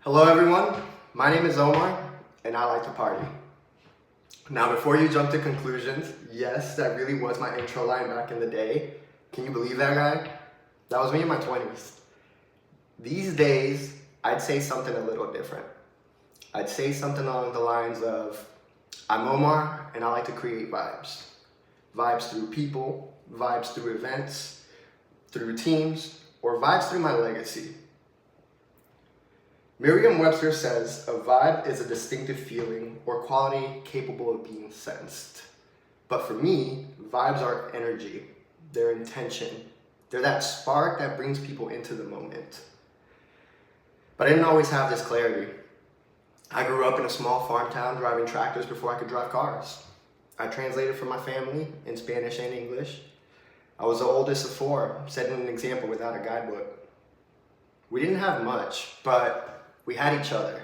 Hello everyone, my name is Omar and I like to party. Now before you jump to conclusions, yes, that really was my intro line back in the day. Can you believe that, guy? That was me in my 20s. These days, I'd say something a little different. I'd say something along the lines of, I'm Omar and I like to create vibes. Vibes through people, vibes through events, through teams, or vibes through my legacy. Merriam-Webster says, a vibe is a distinctive feeling or quality capable of being sensed. But for me, vibes are energy, they're intention. They're that spark that brings people into the moment. But I didn't always have this clarity. I grew up in a small farm town driving tractors before I could drive cars. I translated for my family in Spanish and English. I was the oldest of four, setting an example without a guidebook. We didn't have much, but we had each other.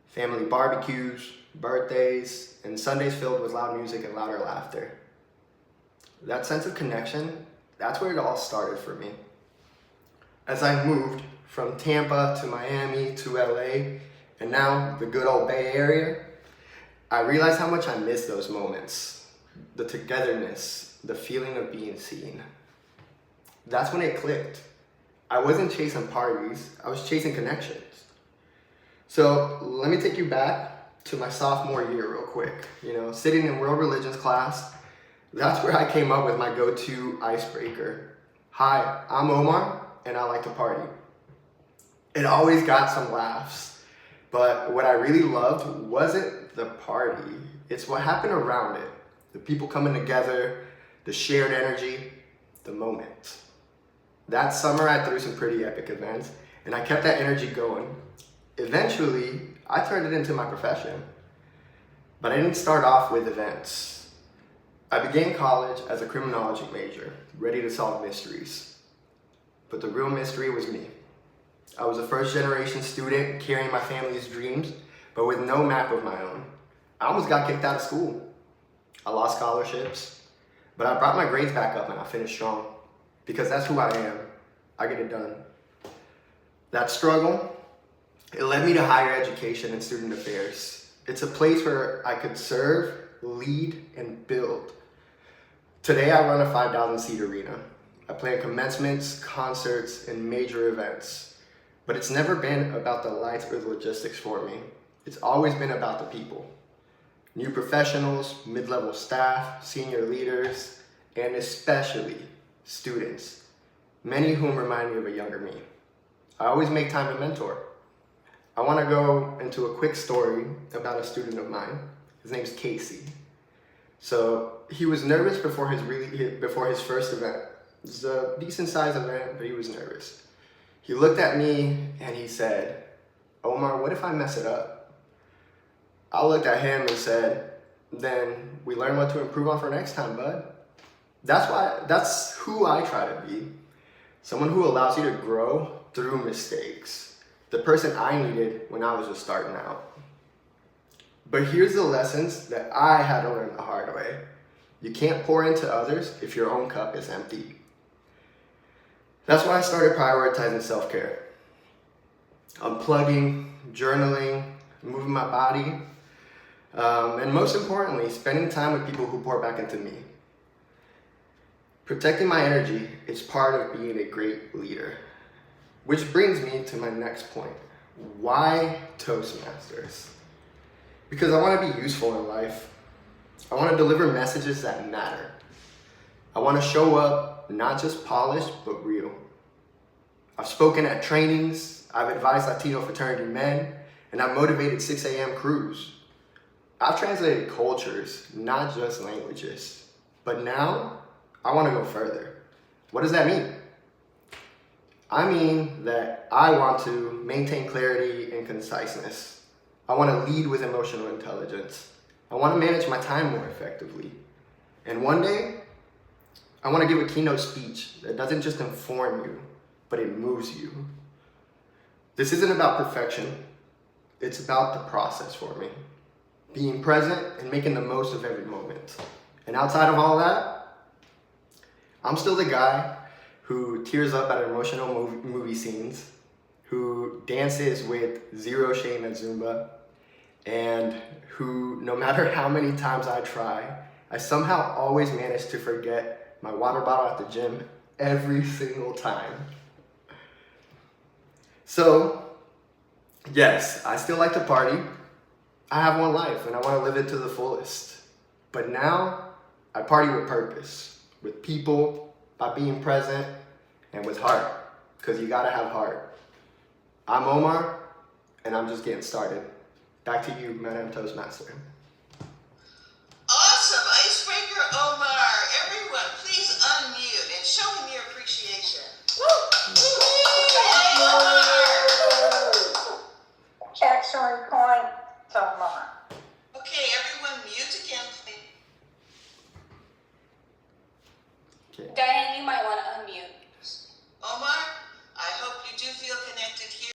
Family barbecues, birthdays, and Sundays filled with loud music and louder laughter. That sense of connection, that's where it all started for me. As I moved from Tampa to Miami to LA, and now the good old Bay Area, I realized how much I miss those moments. The togetherness, the feeling of being seen. That's when it clicked. I wasn't chasing parties, I was chasing connections. So let me take you back to my sophomore year real quick. Sitting in world religions class, that's where I came up with my go-to icebreaker. Hi, I'm Omar and I like to party. It always got some laughs, but what I really loved wasn't the party. It's what happened around it. The people coming together, the shared energy, the moment. That summer I threw some pretty epic events and I kept that energy going. Eventually, I turned it into my profession, but I didn't start off with events. I began college as a criminology major, ready to solve mysteries. But the real mystery was me. I was a first-generation student carrying my family's dreams, but with no map of my own. I almost got kicked out of school. I lost scholarships, but I brought my grades back up and I finished strong. Because that's who I am. I get it done. That struggle, it led me to higher education and student affairs. It's a place where I could serve, lead, and build. Today I run a 5,000-seat arena. I plan commencements, concerts, and major events. But it's never been about the lights or the logistics for me. It's always been about the people. New professionals, mid-level staff, senior leaders, and especially students, many of whom remind me of a younger me. I always make time to mentor. I want to go into a quick story about a student of mine. His name's Casey. So he was nervous before his first event. It was a decent sized event, but he was nervous. He looked at me and he said, Omar, what if I mess it up? I looked at him and said, then we learn what to improve on for next time, bud. That's who I try to be. Someone who allows you to grow through mistakes. The person I needed when I was just starting out. But here's the lessons that I had to learn the hard way. You can't pour into others if your own cup is empty. That's why I started prioritizing self-care. Unplugging, journaling, moving my body, and most importantly, spending time with people who pour back into me. Protecting my energy is part of being a great leader. Which brings me to my next point. Why Toastmasters? Because I want to be useful in life. I want to deliver messages that matter. I want to show up not just polished, but real. I've spoken at trainings, I've advised Latino fraternity men, and I've motivated 6 a.m. crews. I've translated cultures, not just languages. But now, I want to go further. What does that mean? I mean that I want to maintain clarity and conciseness. I want to lead with emotional intelligence. I want to manage my time more effectively. And one day, I want to give a keynote speech that doesn't just inform you, but it moves you. This isn't about perfection. It's about the process for me. Being present and making the most of every moment. And outside of all that, I'm still the guy who tears up at emotional movie scenes, who dances with zero shame at Zumba, and who, no matter how many times I try, I somehow always manage to forget my water bottle at the gym every single time. So, yes, I still like to party. I have one life and I want to live it to the fullest. But now, I party with purpose, with people, by being present, and with heart, because you gotta have heart. I'm Omar, and I'm just getting started. Back to you, Madam Toastmaster.